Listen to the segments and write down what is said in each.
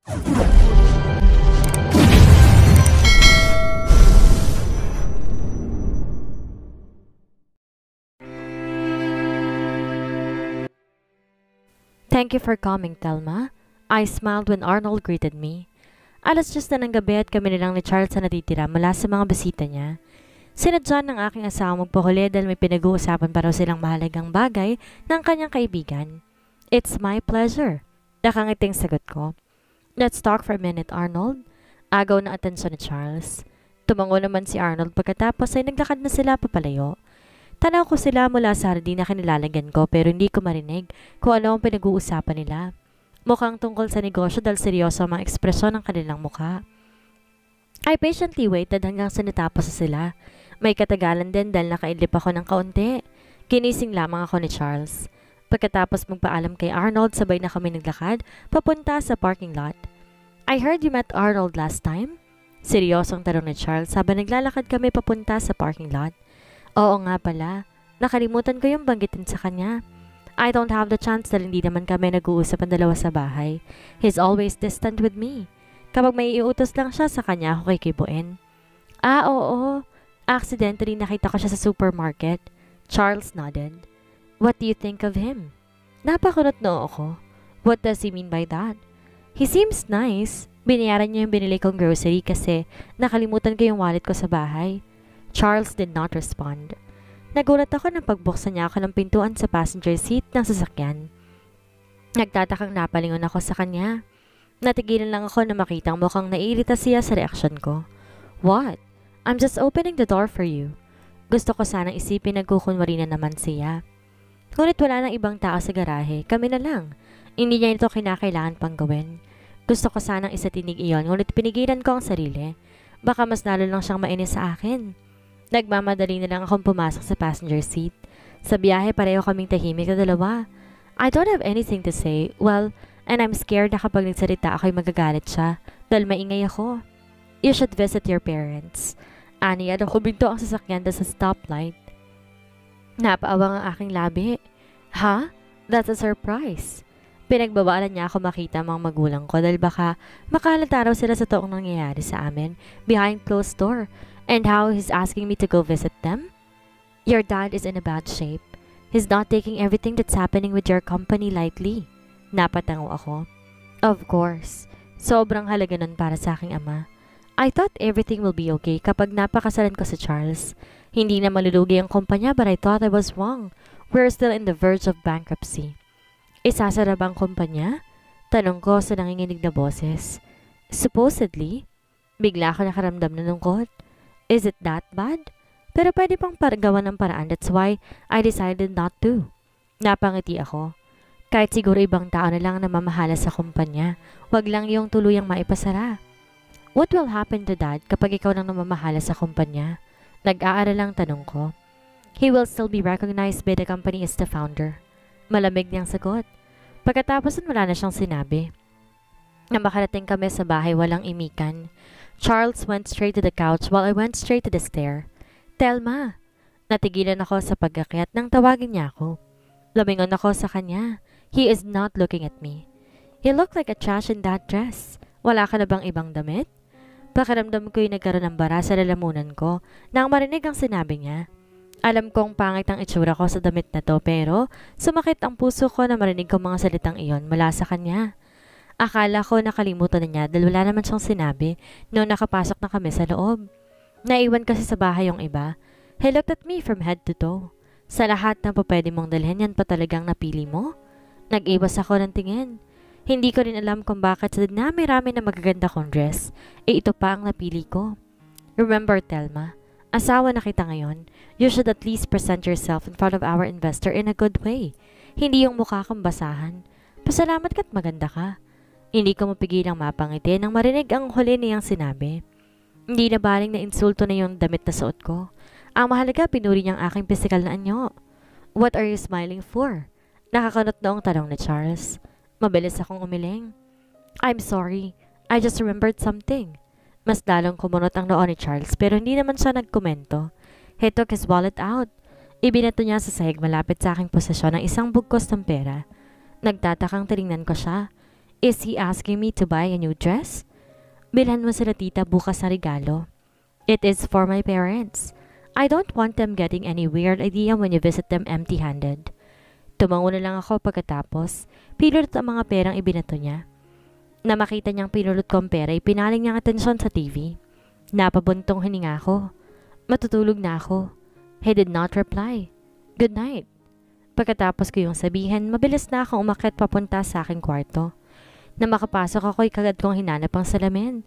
Thank you for coming, Thelma. I smiled when Arnold greeted me. Alas 10 na ng gabi at kami nilang ni Charles na natitira mula sa mga bisita niya. Sinadya ng aking asawa magpahuli dahil may pinag-uusapan pa raw silang mahalagang bagay ng kanyang kaibigan. It's my pleasure. Nakangiting sagot ko. Let's talk for a minute, Arnold. Agaw na atensyon ni Charles. Tumango naman si Arnold pagkatapos ay naglakad na sila papalayo. Tanaw ko sila mula sa hardin na kinilalagyan ko pero hindi ko marinig kung ano ang pinag-uusapan nila. Mukhang tungkol sa negosyo dahil seryoso ang mga ekspresyon ng kanilang mukha. I patiently waited hanggang sa natapos na sila. May katagalan din dahil nakaidlip ako ng kaunti. Ginising lamang ako ni Charles. Pagkatapos magpaalam kay Arnold, sabay na kami naglakad papunta sa parking lot. I heard you met Arnold last time? Seryosong tanong ni Charles habang naglalakad kami papunta sa parking lot. Oo nga pala, nakalimutan ko yung banggitin sa kanya. I don't have the chance dahil hindi naman kami nag-uusap ang dalawa sa bahay. He's always distant with me. Kapag may iutos lang siya sa kanya, ako kikibuin. Oo. Accidentally nakita ko siya sa supermarket. Charles nodded. What do you think of him? Napakunot noo ako. What does he mean by that? He seems nice. Binayaran niya yung binili kong grocery kasi nakalimutan ko yung wallet ko sa bahay. Charles did not respond. Nagulat ako nang pagbuksan niya ako ng pintuan sa passenger seat ng sasakyan. Nagtatakang napalingon ako sa kanya. Natigilan lang ako na makitang mukhang naiirita siya sa reaksyon ko. What? I'm just opening the door for you. Gusto ko sanang isipin nagkukunwari na naman siya. Ngunit wala nang ibang tao sa garahe, kami na lang. Hindi niya ito kinakailangan pang gawin. Gusto ko sanang isatinig iyon, ngunit pinigilan ko ang sarili. Baka mas lalo lang siyang mainis sa akin. Nagmamadali na lang akong pumasok sa passenger seat. Sa biyahe pareho kaming tahimik na dalawa. I don't have anything to say. Well, and I'm scared na kapag nagsalita ako'y magagalit siya dahil maingay ako. You should visit your parents. Ani, huminto ang sasakyan sa stoplight. Napaawang ang aking labi. Ha? That's a surprise. Pinagbabaalan niya ako makita ang mga magulang ko dahil baka makalata raw sila sa toong nangyayari sa amin behind closed door. And how he's asking me to go visit them? Your dad is in a bad shape. He's not taking everything that's happening with your company lightly. Napatango ako. Of course. Sobrang halaga nun para sa aking ama. I thought everything will be okay kapag napakasalan ko si Charles. Hindi na malulugi ang kumpanya but I thought I was wrong. We're still in the verge of bankruptcy. Isasara ba ang kumpanya? Tanong ko sa nanginginig na boses. Supposedly. Bigla ako nakaramdam na lungkot. Is it that bad? Pero pwede pang gawan ng paraan. That's why I decided not to. Napangiti ako. Kahit siguro ibang tao na lang na mamahala sa kumpanya, wag lang yung tuluyang maipasara. What will happen to Dad kapag ikaw nang namamahala sa kumpanya? Nag-aaral lang tanong ko. He will still be recognized by the company as the founder. Malamig niyang sagot. Pagkatapos wala na siyang sinabi. Na makarating kami sa bahay walang imikan. Charles went straight to the couch while I went straight to the stair. Thelma! Natigilan ako sa pag-akyat nang tawagin niya ako. Lumingon ako sa kanya. He is not looking at me. You look like a trash in that dress. Wala ka na bang ibang damit? Pakiramdam ko'y nagkaroon ng bara sa lalamunan ko nang marinig ang sinabi niya. Alam kong pangit ang itsura ko sa damit na to pero sumakit ang puso ko na marinig ko mga salitang iyon mula sa kanya. Akala ko nakalimutan na niya dahil wala naman siyang sinabi noong nakapasok na kami sa loob. Naiwan kasi sa bahay yung iba. He looked at me from head to toe. Sa lahat ng pwede mong dalhin yan pa talagang napili mo? Nag-iwas ako ng tingin. Hindi ko rin alam kung bakit sa dinami-rami na magaganda kong dress, ito pa ang napili ko. Remember, Thelma, asawa na kita ngayon. You should at least present yourself in front of our investor in a good way. Hindi yung mukha kang basahan. Pasalamat ka't maganda ka. Hindi ko mapigilang mapangiti nang marinig ang huli niyang sinabi. Hindi na baling na insulto na yung damit na suot ko. Ang mahalaga pinuri niyang aking pisikal na anyo. What are you smiling for? Nakakanot noong tanong ni Charles. Mabilis akong umiling. I'm sorry. I just remembered something. Mas lalong kumunot ang noo ni Charles pero hindi naman siya nagkomento. He took his wallet out. Ibinato niya sa sahig malapit sa aking posisyon ng isang bugkos ng pera. Nagtatakang tinignan ko siya. Is he asking me to buy a new dress? Bilhan mo sila tita bukas na regalo. It is for my parents. I don't want them getting any weird idea when you visit them empty-handed. Tumango na lang ako pagkatapos, pinulot ang mga perang ibinato niya. Na makita niyang pinulot ko ang pera, pinaling niyang atensyon sa TV. Napabuntong hininga ako. Matutulog na ako. He did not reply. Good night. Pagkatapos ko yung sabihin, mabilis na akong umakyat papunta sa aking kwarto. Na makapasok ako'y kagad kong hinanap ang salamin.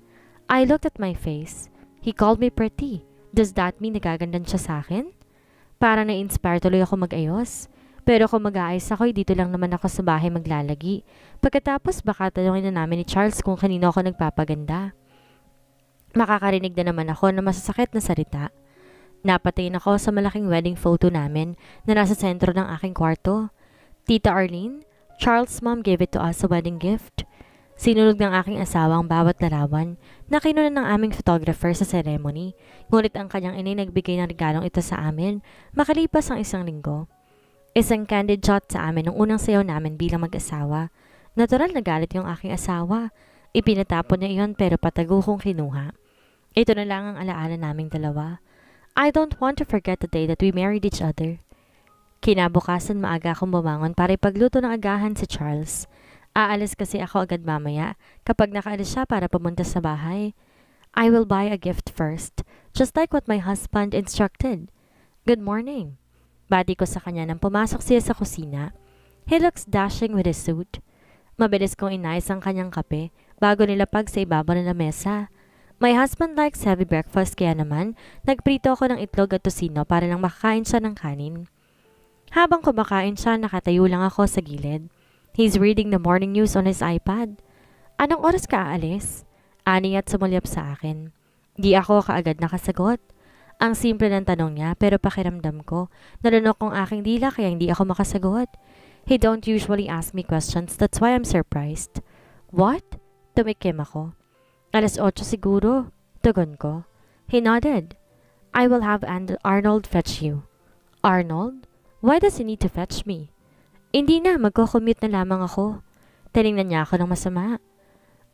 I looked at my face. He called me pretty. Does that mean nagagandan siya sa akin? Para na-inspire tuloy ako mag-ayos. Pero kung mag-aayos ako'y dito lang naman ako sa bahay maglalagi. Pagkatapos baka tanungin na namin ni Charles kung kanino ako nagpapaganda. Makakarinig na naman ako na masasakit na salita. Napatayin ako sa malaking wedding photo namin na nasa sentro ng aking kwarto. Tita Arlene, Charles' mom gave it to us as a wedding gift. Sinunog ng aking asawa ang bawat larawan na kinunan ng aming photographer sa ceremony, ngunit ang kanyang inay nagbigay ng regalong ito sa amin makalipas ang 1 linggo. Isang candid shot sa amin nung unang sayaw namin bilang mag-asawa. Natural na galit yung aking asawa. Ipinatapon niya iyon pero patago kong kinuha. Ito na lang ang alaala naming dalawa. I don't want to forget the day that we married each other. Kinabukasan maaga akong bumangon para ipagluto ng agahan si Charles. Aalis kasi ako agad mamaya kapag nakaalis siya para pumunta sa bahay. I will buy a gift first, just like what my husband instructed. Good morning. Bati ko sa kanya nang pumasok siya sa kusina. He looks dashing with his suit. Mabilis kong inayos ang kanyang kape bago nilapag sa ibabaw ng lamesa. My husband likes heavy breakfast kaya naman nagprito ako ng itlog at tosino para lang makakain siya ng kanin. Habang kumakain siya, nakatayo lang ako sa gilid. He's reading the morning news on his iPad. Anong oras ka aalis? Ani at sumulyap sa akin. Di ako kaagad nakasagot. Ang simple ng tanong niya pero pakiramdam ko, nalunok kong aking dila kaya hindi ako makasagot. He don't usually ask me questions, that's why I'm surprised. What? Tumikim ako. 8:00 siguro. Tugon ko. He nodded. I will have Arnold fetch you. Arnold? Why does he need to fetch me? Hindi na, magko-commute na lamang ako. Tiningnan niya ako ng masama.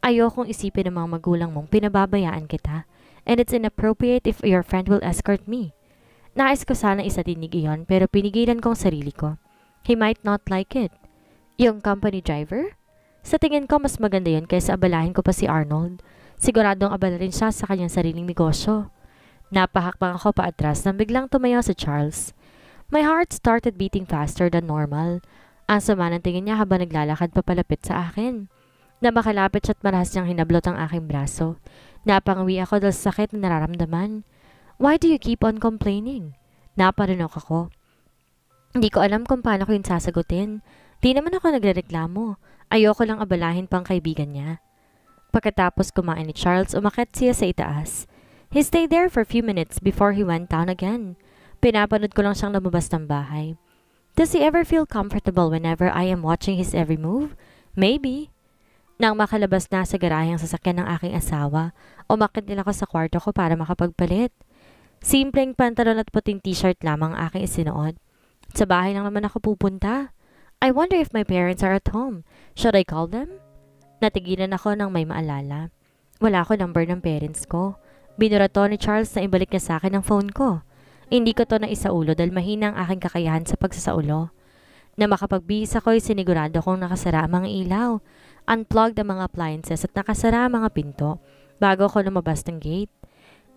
Ayokong isipin ng mga magulang mong pinababayaan kita, and it's inappropriate if your friend will escort me. Nais ko sana isatinig iyon pero pinigilan kong sarili ko. He might not like it. Yung company driver? Sa tingin ko mas maganda yun kaysa abalahin ko pa si Arnold. Siguradong abala rin siya sa kanyang sariling negosyo. Napahakbang ako pa atras nang biglang tumayo si Charles. My heart started beating faster than normal. Ang sama ng tingin niya habang naglalakad papalapit sa akin. Na makalapit siya at marahas niyang hinablot ang aking braso. Napangawi ako dahil sa sakit na nararamdaman. Why do you keep on complaining? Naparunok ako. Hindi ko alam kung paano ko yun sasagutin. Di naman ako nagrereklamo. Ayoko lang abalahin pang kaibigan niya. Pagkatapos kumain ni Charles, umakyat siya sa itaas. He stayed there for a few minutes before he went down again. Pinapanood ko lang siyang lumabas ng bahay. Does he ever feel comfortable whenever I am watching his every move? Maybe. Nang makalabas na sa garahe ang sasakyan ng aking asawa, umakyat din ako sa kwarto ko para makapagpalit. Simpleng pantalon at puting t-shirt lamang ang aking isinuot. Sa bahay lang naman ako pupunta. I wonder if my parents are at home. Should I call them? Natigilan ako nang may maalala. Wala ko number ng parents ko. Binura to ni Charles na ibalik niya sa akin ang phone ko. Hindi ko to na isaulo dahil mahina ang aking kakayahan sa pagsasaulo. Na makapagbihis ako'y sinigurado kong nakasara ang mga ilaw, unplugged ang mga appliances at nakasara ang mga pinto bago ako lumabas ng gate.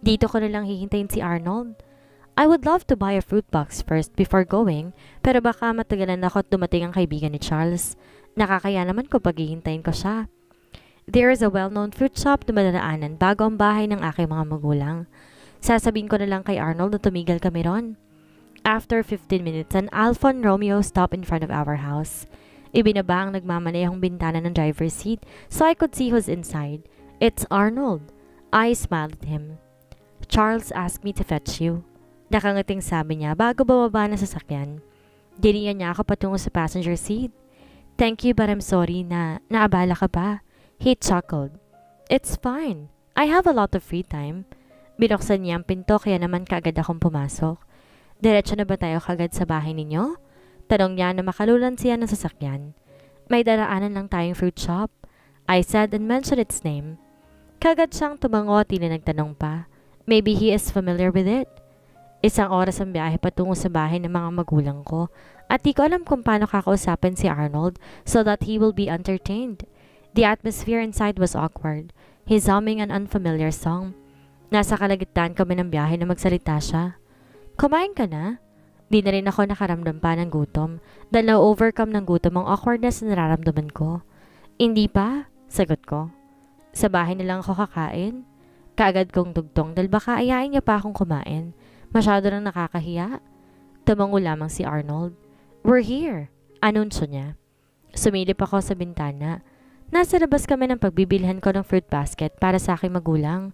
Dito ko na lang hihintayin si Arnold. I would love to buy a fruit box first before going, pero baka matagalan ako at dumating ang kaibigan ni Charles. Nakakaya naman ko paghihintayin ko siya. There is a well-known fruit shop na madadaanan bago ang bahay ng aking mga magulang. Sasabihin ko na lang kay Arnold na tumigil kami ron. After 15 minutes, an Alfa Romeo stopped in front of our house. Ibinaba ang nagmamanehong bintana ng driver's seat so I could see who's inside. It's Arnold. I smiled at him. Charles asked me to fetch you. Nakangating sabi niya bago bababa na sasakyan. Diniyan niya ako patungo sa passenger seat. Thank you but I'm sorry na naabala ka pa. He chuckled. It's fine. I have a lot of free time. Binuksan niya ang pinto kaya naman kaagad akong pumasok. Diretso na ba tayo kagad sa bahay ninyo? Tanong niya na makalulan siya ng sasakyan. May daraanan lang tayong fruit shop. I said and mentioned its name. Kagad siyang tumango at tila nagtanong pa. Maybe he is familiar with it. Isang oras ang biyahe patungo sa bahay ng mga magulang ko at di ko alam kung paano kakausapin si Arnold so that he will be entertained. The atmosphere inside was awkward. He's humming an unfamiliar song. Nasa kalagitnaan kami ng biyahe na magsalita siya. Kumain ka na? Di na rin ako nakaramdam pa ng gutom dahil na-overcome ng gutom ang awkwardness na nararamdaman ko. Hindi pa? Sagot ko. Sa bahay na lang ako kakain? Kaagad kong dugtong dahil baka ayain niya pa akong kumain. Masyado nang nakakahiya. Tumango lamang si Arnold. We're here, anunsyo niya. Sumilip ako sa bintana. Nasa labas kami ng pagbibilhan ko ng fruit basket para sa aking magulang.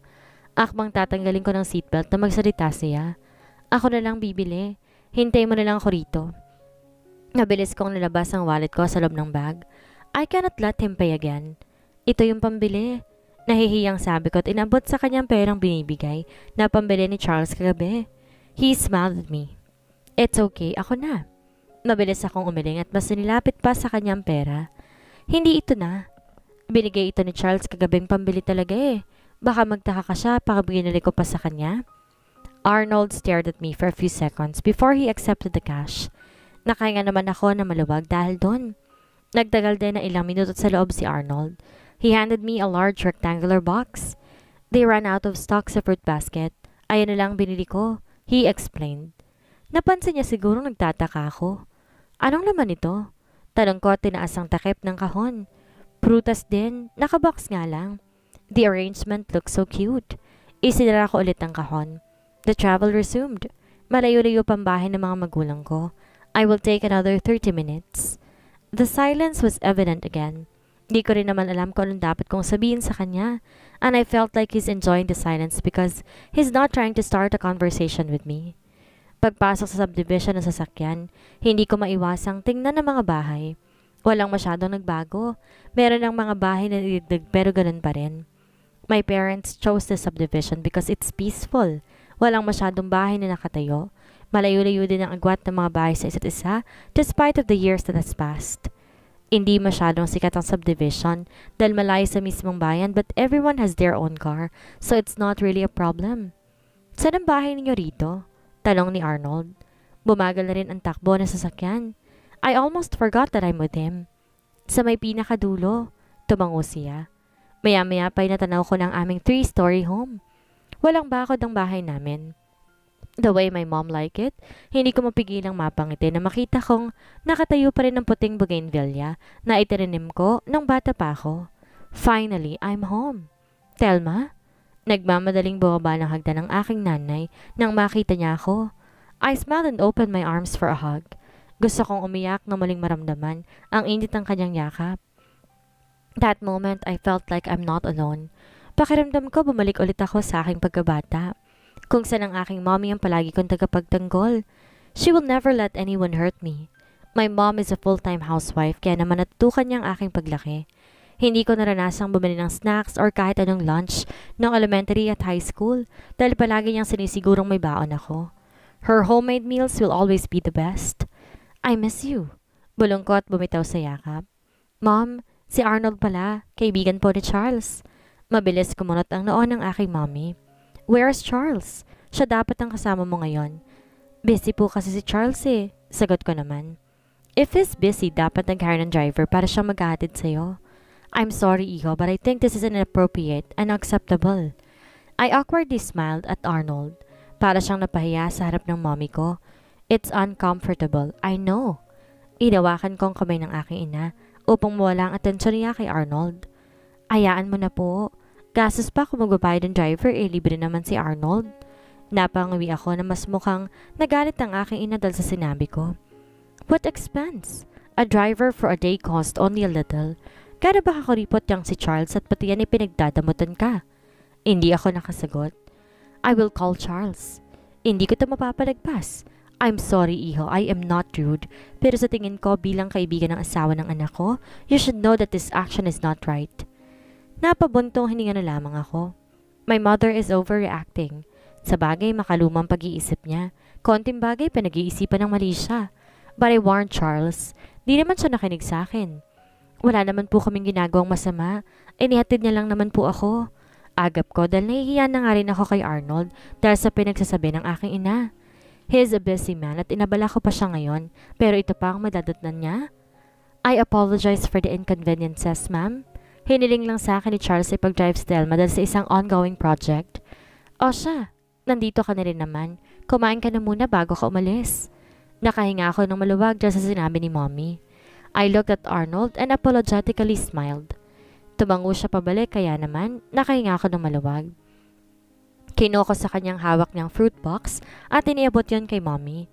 Akmang tatanggalin ko ng seatbelt na magsalita siya. Ako na lang bibili. Hintay mo na lang ako rito. Nabilis kong nalabas ang wallet ko sa loob ng bag. I cannot let him pay again. Ito yung pambili. Nahihiyang sabi ko at inabot sa kanyang perang binibigay na pambili ni Charles kagabi. He smiled at me. It's okay, ako na. Mabilis akong umiling at mas nilapit pa sa kanyang pera. Hindi ito na. Binigay ito ni Charles kagabing pambili talaga eh. Baka magtaka ka siya paka binili ko pa sa kanya. Arnold stared at me for a few seconds before he accepted the cash. Nakahinga naman ako na maluwag dahil doon. Nagtagal din na ilang minuto sa loob si Arnold. He handed me a large rectangular box. They ran out of stock sa fruit basket. Ayan na lang binili ko. He explained. Napansin niya siguro nagtataka ako. Anong laman ito? Tanong ko at tinaas ang takip ng kahon. Prutas din, nakabox nga lang. The arrangement looked so cute. Isinara ko ulit ang kahon. The travel resumed. Malayo-layo pang bahay ng mga magulang ko. I will take another 30 minutes. The silence was evident again. Di ko rin naman alam kung anong dapat kong sabihin sa kanya. And I felt like he's enjoying the silence because he's not trying to start a conversation with me. Pagpasok sa subdivision ng sasakyan, hindi ko maiwasang tingnan ng mga bahay. Walang masyadong nagbago. Meron ng mga bahay na niliddig pero ganun pa rin. My parents chose the subdivision because it's peaceful. Walang masyadong bahay na nakatayo. Malayo-layo din ang agwat ng mga bahay sa isa't isa despite of the years that has passed. Hindi masyadong sikat ang subdivision dahil malayo sa mismong bayan but everyone has their own car so it's not really a problem. Saan ang bahay ninyo rito? Tanong ni Arnold. Bumagal na rin ang takbo ng sasakyan. I almost forgot that I'm with him. Sa may pinakadulo, tumango siya. Maya-maya pa'y natanaw ko ng aming 3-story home. Walang bakod ang bahay namin. The way my mom like it, hindi ko mapigilang mapangiti na makita kong nakatayo pa rin ang puting bougainvillea na itinanim ko nung bata pa ako. Finally, I'm home. Telma? Nagmamadaling bumaba ng hagdan ng aking nanay nang makita niya ako. I smiled and opened my arms for a hug. Gusto kong umiyak na muling maramdaman ang init ng kanyang yakap. That moment, I felt like I'm not alone. Pakiramdam ko bumalik ulit ako sa aking pagkabata. Kung saan ang aking mommy ang palagi kong tagapagtanggol. She will never let anyone hurt me. My mom is a full-time housewife kaya naman natutukan niya ang aking paglaki. Hindi ko naranasang bumili ng snacks or kahit anong lunch noong elementary at high school dahil palagi niyang sinisigurong may baon ako. Her homemade meals will always be the best. I miss you. Bulong ko at bumitaw sa yakap. Mom, si Arnold pala, kaibigan po ni Charles. Mabilis kumunot ang noon ng aking mommy. Where's Charles? Siya dapat ang kasama mo ngayon. Busy po kasi si Charles eh. Sagot ko naman. If he's busy, dapat nag-hire ng driver para siyang maghahatid sa'yo. I'm sorry, Iho, but I think this is inappropriate and unacceptable. I awkwardly smiled at Arnold. Para siyang napahiya sa harap ng mommy ko. It's uncomfortable, I know. Inawakan ko ang kamay ng aking ina upang mawala ang atensyon niya kay Arnold. Hayaan mo na po. Gastos pa kung magbabayad ng driver, libre naman si Arnold. Napangawi ako na mas mukhang nagalit ang aking ina dahil sa sinabi ko. What expense? A driver for a day cost only a little. Kaya ba kakuripot yang si Charles at pati yan pinagdadamutan ka? Hindi ako nakasagot. I will call Charles. Hindi ko ito mapapalagpas. I'm sorry, Iho, I am not rude. Pero sa tingin ko bilang kaibigan ng asawa ng anak ko, you should know that this action is not right. Napabuntong hininga na lamang ako. My mother is overreacting. Sa bagay, makalumang pag-iisip niya. Konting bagay, pinag-iisipan ng mali siya. But I warned Charles. Di naman siya nakinig sa akin. Wala naman po kaming ginagawang masama. Inihatid niya lang naman po ako. Agap ko dahil nahihiya na nga rin ako kay Arnold dahil sa pinagsasabi ng aking ina. He is a busy man at inabala ko pa siya ngayon, pero ito pa ang madadatnan niya. I apologize for the inconveniences, ma'am. Hiniling lang sa akin ni Charles ipag-drive si Thelma dahil sa isang ongoing project. O siya, nandito ka na rin naman. Kumain ka na muna bago ka umalis. Nakahinga ako ng maluwag dahil sa sinabi ni Mommy. I looked at Arnold and apologetically smiled. Tumango siya pabalik kaya naman nakahinga ako ng maluwag. Kinuha ko sa kanyang hawak niyang fruit box at iniabot yon kay Mommy.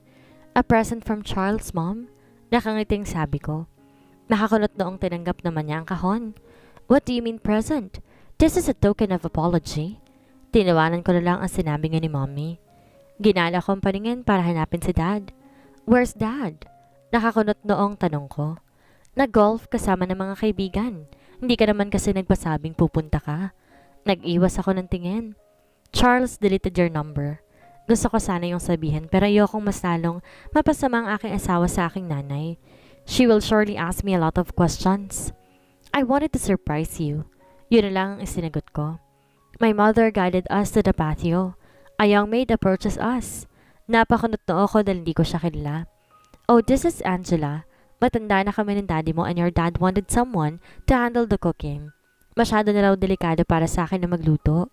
A present from Charles, Mom? Nakangiting sabi ko. Nakakunot noong tinanggap naman niya ang kahon. What do you mean present? This is a token of apology. Tinawanan ko na lang ang sinabi niya ni Mommy. Ginala ko ang paningin para hanapin si Dad. Where's Dad? Nakakunot noong tanong ko. Nag-golf kasama ng mga kaibigan. Hindi ka naman kasi nagpasabing pupunta ka. Nag-iwas ako ng tingin. Charles deleted your number. Gusto ko sana yung sabihin pero ayokong mas lalong mapasama ang aking asawa sa aking nanay. She will surely ask me a lot of questions. I wanted to surprise you. Yun na lang ang isinagot ko. My mother guided us to the patio. A young maid approaches us. Napakunot na ako dahil hindi ko siya kilala. Oh, this is Angela. Matanda na kami ng daddy mo and your dad wanted someone to handle the cooking. Masyado na raw delikado para sa akin na magluto.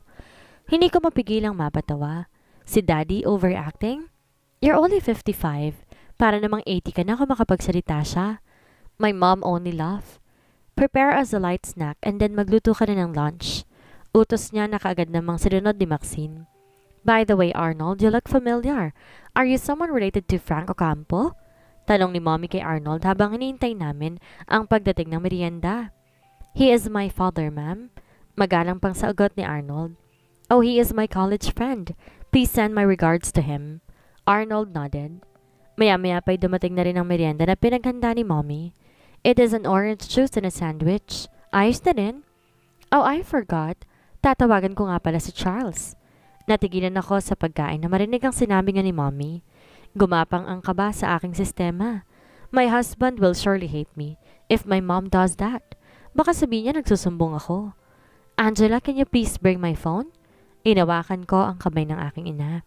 Hindi ko mapigilang mapatawa. Si daddy overacting? You're only 55. Para namang 80 ka na kung makapagsalita siya. My mom only laughed. Prepare us a light snack and then magluto ka na ng lunch. Utos niya na kaagad namang sinunod ni Maxine. By the way, Arnold, you look familiar. Are you someone related to Frank Ocampo? Tanong ni Mommy kay Arnold habang hinihintay namin ang pagdating ng merienda. He is my father, ma'am. Magalang pang sagot ni Arnold. Oh, he is my college friend. Please send my regards to him. Arnold nodded. Maya-maya pa'y dumating na rin ang merienda na pinaghanda ni Mommy. It is an orange juice and a sandwich. Ayos na rin. Oh, I forgot. Tatawagan ko nga pala si Charles. Natigilan ako sa pagkain na marinig ang sinabi nga ni Mommy. Gumapang ang kaba sa aking sistema. My husband will surely hate me if my mom does that. Baka sabihin niya nagsusumbong ako. Angela, can you please bring my phone? Inawakan ko ang kamay ng aking ina.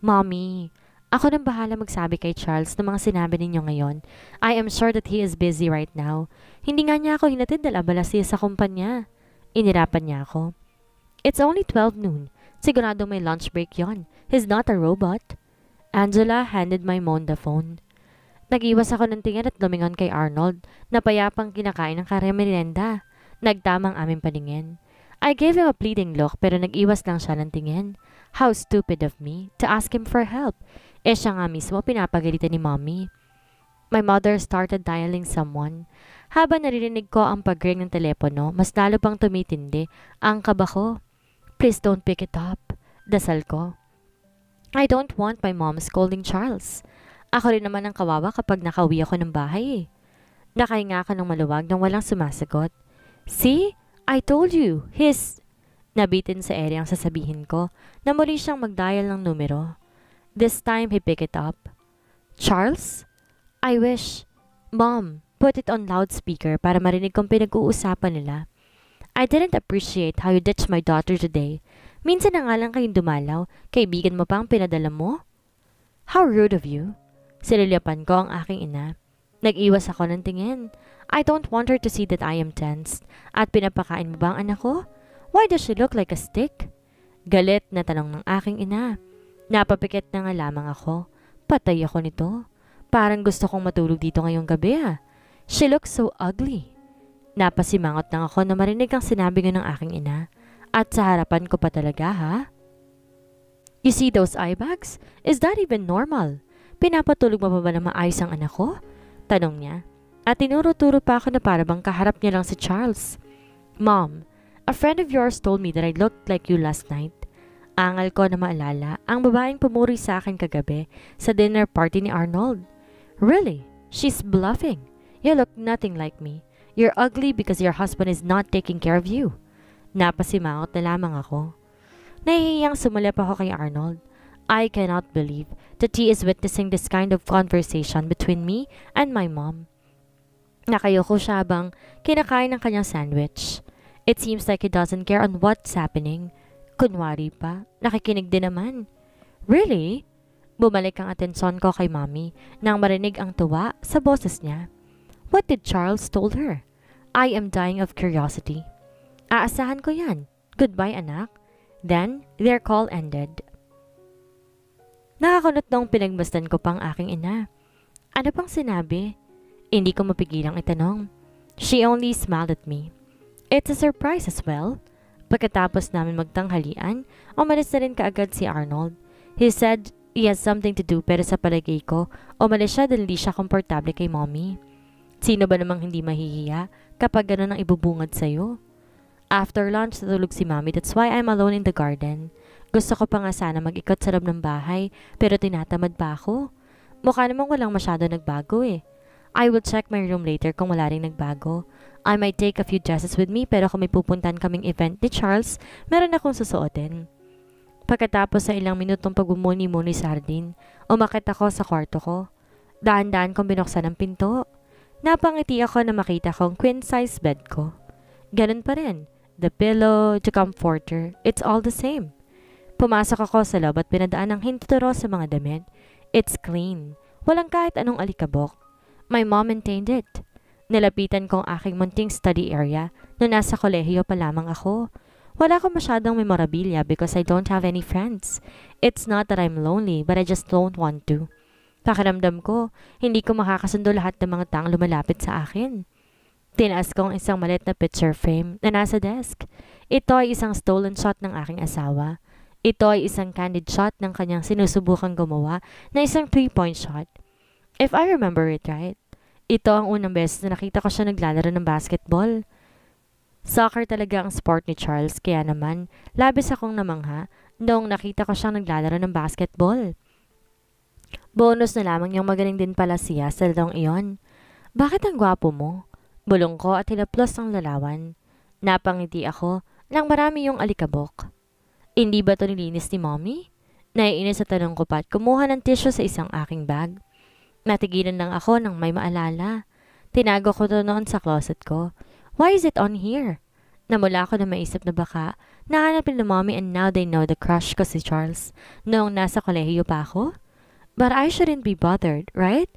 Mommy, ako nang bahala magsabi kay Charles ng mga sinabi ninyo ngayon. I am sure that he is busy right now. Hindi nga niya ako hinatid dahil abala siya sa kumpanya. Inirapan niya ako. It's only 12 noon. Sigurado may lunch break yon. He's not a robot. Angela handed my mom the phone. Nag-iwas ako ng tingin at lumingon kay Arnold na payapang kinakain ng kare-merienda. Nagtamang aming paningin. I gave him a pleading look pero nag-iwas lang siya ng tingin. How stupid of me to ask him for help. Siya nga mismo pinapagalitan ni Mommy. My mother started dialing someone. Habang naririnig ko ang pag-ring ng telepono, mas lalo pang tumitindi ang kaba ko. Please don't pick it up. Dasal ko. I don't want my mom scolding Charles. Ako rin naman ang kawawa kapag nakauwi ako ng bahay. Nakahinga ka ng maluwag nang walang sumasagot. See? I told you. Nabitin sa ere ang sasabihin ko na muli siyang mag-dial ng numero. This time, he picked it up. Charles? I wish. Mom, put it on loudspeaker para marinig kong pinag-uusapan nila. I didn't appreciate how you ditched my daughter today. Minsan na nga lang kayong dumalaw, kaibigan mo pa ang pinadala mo. How rude of you. Sililyapan ko ang aking ina. Nag-iwas ako ng tingin. I don't want her to see that I am tense. At pinapakain mo ba ang anak ko? Why does she look like a stick? Galit na tanong ng aking ina. Napapikit na nga lamang ako. Patay ako nito. Parang gusto kong matulog dito ngayong gabi ah. She looks so ugly. Napasimangot lang ako na marinig ang sinabi ng aking ina. At sa harapan ko pa talaga ha? You see those eye bags? Is that even normal? Pinapatulog mo pa ba na maayos ang anak ko? Tanong niya. At tinuro-turo pa ako na parabang kaharap niya lang si Charles. Mom, a friend of yours told me that I looked like you last night. Angal ko na maalala ang babaeng pumuri sa akin kagabi sa dinner party ni Arnold. Really? She's bluffing. You look nothing like me. You're ugly because your husband is not taking care of you. Napasimangot na lamang ako. Nahihiyang sumulap ako kay Arnold. I cannot believe that he is witnessing this kind of conversation between me and my mom. Nakayoko siya habang kinakain ng kanyang sandwich. It seems like he doesn't care on what's happening. Kunwari pa, nakikinig din naman. Really? Bumalik ang atensyon ko kay Mommy nang marinig ang tuwa sa boses niya. What did Charles told her? I am dying of curiosity. Aasahan ko yan. Goodbye, anak. Then, their call ended. Nakakunot nung pinagmasdan ko pang aking ina. Ano pang sinabi? Hindi ko mapigilang itanong. She only smiled at me. It's a surprise as well. Pagkatapos namin magtanghalian, umalis na rin kaagad si Arnold. He said he has something to do pero sa palagay ko, umalis siya dahil hindi siya komportable kay Mommy. Sino ba namang hindi mahihiya kapag gano'n ang ibubungad sa'yo? After lunch, natulog si Mommy, that's why I'm alone in the garden. Gusto ko pa nga sana mag-ikot sa loob ng bahay pero tinatamad pa ako. Mukha namang walang masyado nagbago eh. I will check my room later kung wala ring nagbago. I might take a few dresses with me pero kung may pupuntan kaming event ni Charles, meron akong susuotin. Pagkatapos sa ilang minutong pagbumuni-muni sa hardin, umakit ako sa kwarto ko. Daan-daan kong binuksan ang pinto. Napangiti ako na makita kong queen-size bed ko. Ganun pa rin. The pillow, the comforter, it's all the same. Pumasok ako sa loob at pinadaan ng hintuturo sa mga damit. It's clean. Walang kahit anong alikabok. My mom maintained it. Nilapitan ko ang aking munting study area noong nasa kolehiyo pa lamang ako. Wala akong masyadong memorabilia because I don't have any friends. It's not that I'm lonely, but I just don't want to. Pakiramdam ko, hindi ko makakasundo lahat ng mga taong lumalapit sa akin. Tinaas ko ang isang maliit na picture frame na nasa desk. Ito ay isang stolen shot ng aking asawa. Ito ay isang candid shot ng kanyang sinusubukang gumawa na isang 3-point shot. If I remember it right, ito ang unang beses na nakita ko siya naglalaro ng basketball. Soccer talaga ang sport ni Charles, kaya naman labis akong namangha noong nakita ko siyang naglalaro ng basketball. Bonus na lamang yung magaling din pala siya sa larong iyon. Bakit ang gwapo mo? Bulong ko at hinaplos ang larawan. Napangiti ako nang marami yung alikabok. Hindi ba ito nilinis ni Mommy? Naiinis sa tanong ko pa at kumuha ng tissue sa isang aking bag. Natigilan lang ako nang may maalala. Tinago ko ito noon sa closet ko. Why is it on here? Namula ako na maisip na baka nahanap ni Mommy and now they know the crush ko si Charles noong nasa kolehiyo pa ako. But I shouldn't be bothered, right?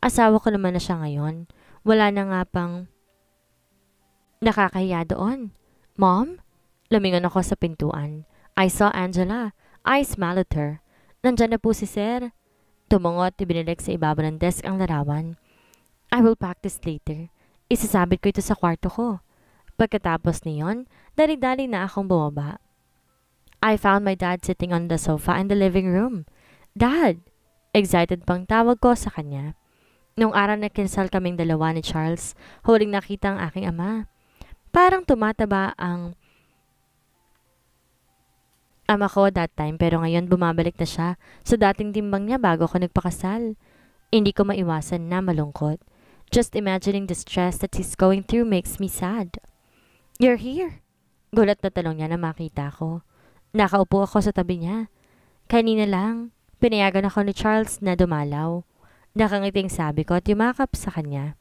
Asawa ko naman na siya ngayon. Wala na nga pang nakakahiya doon. Mom? Lumingon ako sa pintuan. I saw Angela. I smiled at her. Nandyan na po si Sir. Tumungot, ibinilik sa ibaba ng desk ang larawan. I will practice later. Isasabit ko ito sa kwarto ko. Pagkatapos niyon, dali-dali na akong bumaba. I found my dad sitting on the sofa in the living room. Dad! Excited pang tawag ko sa kanya. Nung araw na kinsal kaming dalawa ni Charles, huling nakita ang aking ama. Parang tumataba ang ama ko that time pero ngayon bumabalik na siya sa dating timbang niya bago ko nagpakasal. Hindi ko maiwasan na malungkot. Just imagining the stress that he's going through makes me sad. You're here. Gulat na tanong niya na makita ko. Nakaupo ako sa tabi niya. Kanina lang, pinayagan ako ni Charles na dumalaw. Nakangiting sabi ko at yumakap sa kanya.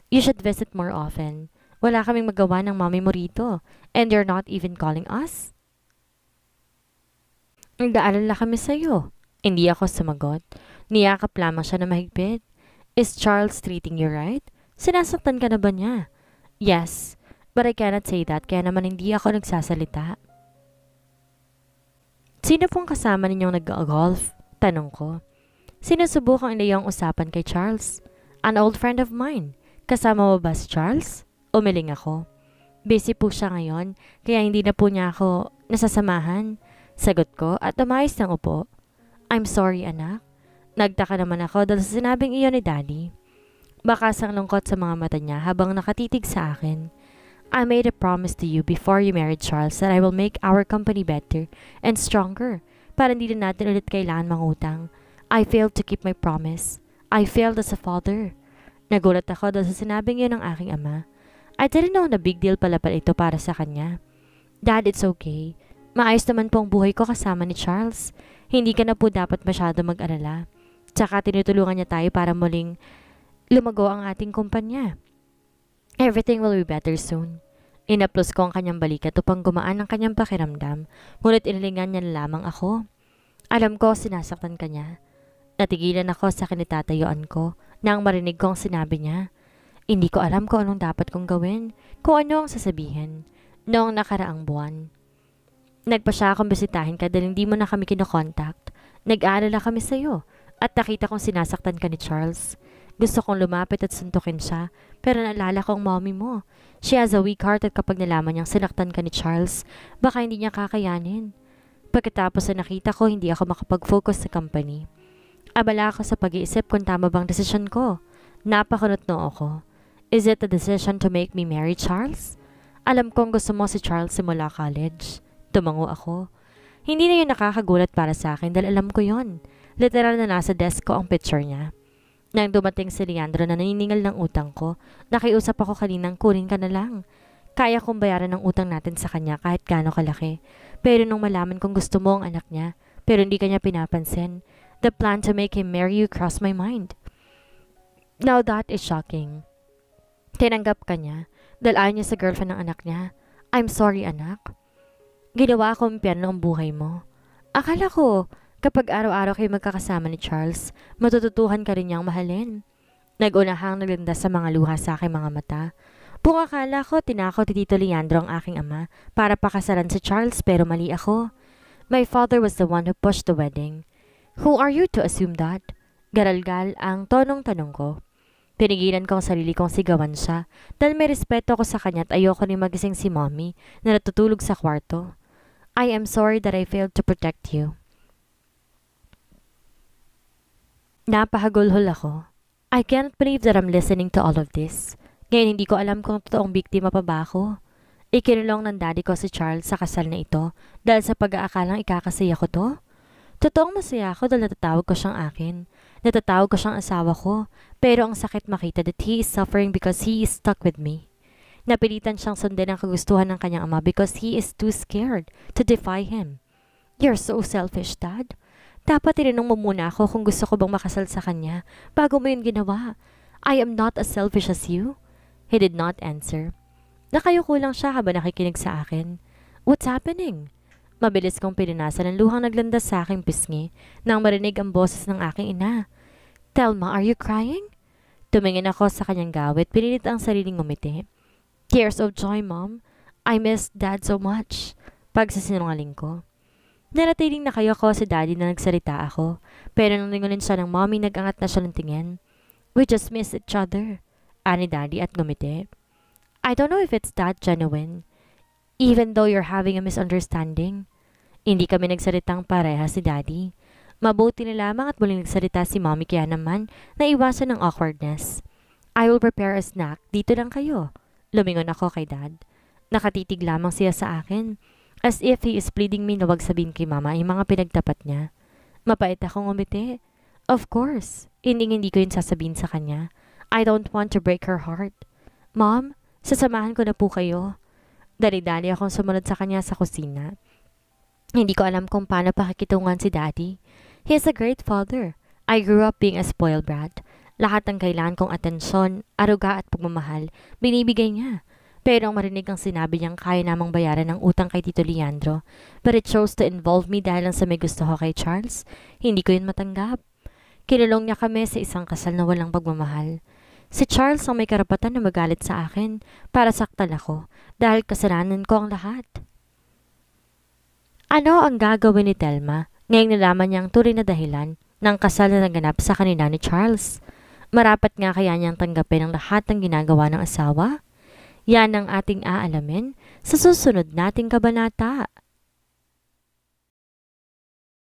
You should visit more often. Wala kaming magawa ng mommy mo rito and you're not even calling us. Nag-aalala kami sa'yo. Hindi ako sumagot. Niyakap lamang siya na mahigpit. Is Charles treating you right? Sinasaktan ka na ba niya? Yes, but I cannot say that kaya naman hindi ako nagsasalita. Sino pong kasama ninyong nag-golf? Tanong ko. Sinusubukang ilayang usapan kay Charles. An old friend of mine. Kasama mo ba si Charles? Umiling ako. Busy po siya ngayon kaya hindi na po niya ako nasasamahan. Sagot ko at umayos ng upo. I'm sorry anak. Nagtaka naman ako dahil sa sinabing iyon ni Daddy. Bakas ang lungkot sa mga mata niya habang nakatitig sa akin. I made a promise to you before you married Charles that I will make our company better and stronger para hindi na natin ulit kailangan mangutang. I failed to keep my promise. I failed as a father. Nagulat ako dahil sa sinabing iyon ng aking ama. I didn't know na big deal pala ito para sa kanya. Dad, it's okay. Maayos naman po ang buhay ko kasama ni Charles. Hindi ka na po dapat masyado mag-alala. Tsaka tinutulungan niya tayo para muling lumago ang ating kumpanya. Everything will be better soon. Inaplos ko ang kanyang balikat upang gumaan ang kanyang pakiramdam, ngunit inilingan niya na lamang ako. Alam ko sinasaktan ka niya. Natigilan ako sa kinitatayuan ko nang marinig ko ang sinabi niya. Hindi ko alam kung anong dapat kong gawin, kung ano ang sasabihin. Noong nakaraang buwan, nagpa siya akong bisitahin ka dahil hindi mo na kami kinokontakt. Nag-aalala kami sa'yo at nakita kong sinasaktan ka ni Charles. Gusto kong lumapit at suntukin siya, pero naalala ko ang mommy mo. She has a weak heart at kapag nalaman niyang sinaktan ka ni Charles, baka hindi niya kakayanin. Pagkatapos na nakita ko, hindi ako makapag-focus sa company. Abala ako sa pag-iisip kung tama bang desisyon ko. Napakunot-noo ako. Is it a decision to make me marry Charles? Alam kong gusto mo si Charles simula college. Tumango ako. Hindi na yun nakakagulat para sa akin dahil alam ko yon. Literal na nasa desk ko ang picture niya. Nang dumating si Leandro na naniningil ng utang ko, nakiusap ako kaninang kunin ka na lang. Kaya kong bayaran ang utang natin sa kanya kahit gaano kalaki. Pero nung malaman kong gusto mo ang anak niya, pero hindi kanya pinapansin, the plan to make him marry you crossed my mind. Now that is shocking. Tinanggap ka niya dahil ayaw niya sa girlfriend ng anak niya. I'm sorry, anak. Ginawa akong impyerno ang buhay mo. Akala ko, kapag araw-araw kayo magkakasama ni Charles, matututuhan ka rin niyang mahalin. Nag-unahang naglandas sa mga luha sa aking mga mata. Buong akala ko, tinakaw ni Tito Leandro ang aking ama para pakasalan si Charles pero mali ako. My father was the one who pushed the wedding. Who are you to assume that? Garalgal ang tonong tanong ko. Pinigilan ko ang sarili kong sigawan siya dahil may respeto ko sa kanya at ayoko ni magising si mommy na natutulog sa kwarto. I am sorry that I failed to protect you. Napahagulhol ako. I can't believe that I'm listening to all of this. Ngayon hindi ko alam kung totoong biktima pa ba ako. Ikinulong ng daddy ko si Charles sa kasal na ito dahil sa pag-aakalang ikakasaya ko to. Totoong masaya ako dahil natatawag ko siyang akin. Natatawag ko siyang asawa ko, pero ang sakit makita that he is suffering because he is stuck with me. Napilitan siyang sundin ang kagustuhan ng kanyang ama because he is too scared to defy him. You're so selfish, Dad. Dapat tinanong mo muna ako kung gusto ko bang makasal sa kanya bago mo yun ginawa. I am not as selfish as you. He did not answer. Nakayuko lang siya habang nakikinig sa akin. What's happening? Mabilis kong pinanasan ang luhang naglandas sa aking pisngi nang marinig ang boses ng aking ina. Thelma, are you crying? Tumingin ako sa kanyang gawit, pinilit ang sariling ngumiti. Tears of joy, Mom. I miss Dad so much. Pagsasinungaling ko. Naratiling nakayo ko si Daddy na nagsalita ako, pero nang lingunin siya ng mommy, nagangat na siya ng tingin. We just miss each other, ani Daddy at ngumiti. I don't know if it's that genuine, even though you're having a misunderstanding. Hindi kami nagsalitang pareha si Daddy. Mabuti na lamang at muling nagsalita si Mommy kaya naman naiwasan ng awkwardness. I will prepare a snack. Dito lang kayo. Lumingon ako kay Dad. Nakatitig lamang siya sa akin, as if he is pleading me na wag sabihin kay Mama yung mga pinagtapat niya. Mapait akong umiti. Of course, hindi ko yun sasabihin sa kanya. I don't want to break her heart. Mom, sasamahan ko na po kayo. Dali-dali akong sumunod sa kanya sa kusina. Hindi ko alam kung paano pakikitungan si Daddy. He is a great father. I grew up being a spoiled brat. Lahat ng kailangan kong atensyon, aruga at pagmamahal, binibigay niya. Pero ang marinig ang sinabi niyang kaya namang bayaran ng utang kay Tito Leandro. But it chose to involve me dahil lang sa may gusto ko kay Charles. Hindi ko yun matanggap. Kinulong niya kami sa isang kasal na walang pagmamahal. Si Charles ang may karapatan na magalit sa akin para saktan ako dahil kasalanan ko ang lahat. Ano ang gagawin ni Thelma ngayong nalaman niya ang tunay na dahilan ng kasal na naganap sa kanila ni Charles? Marapat nga kaya niyang tanggapin ang lahat ng ginagawa ng asawa? Yan ang ating aalamin sa susunod nating kabanata.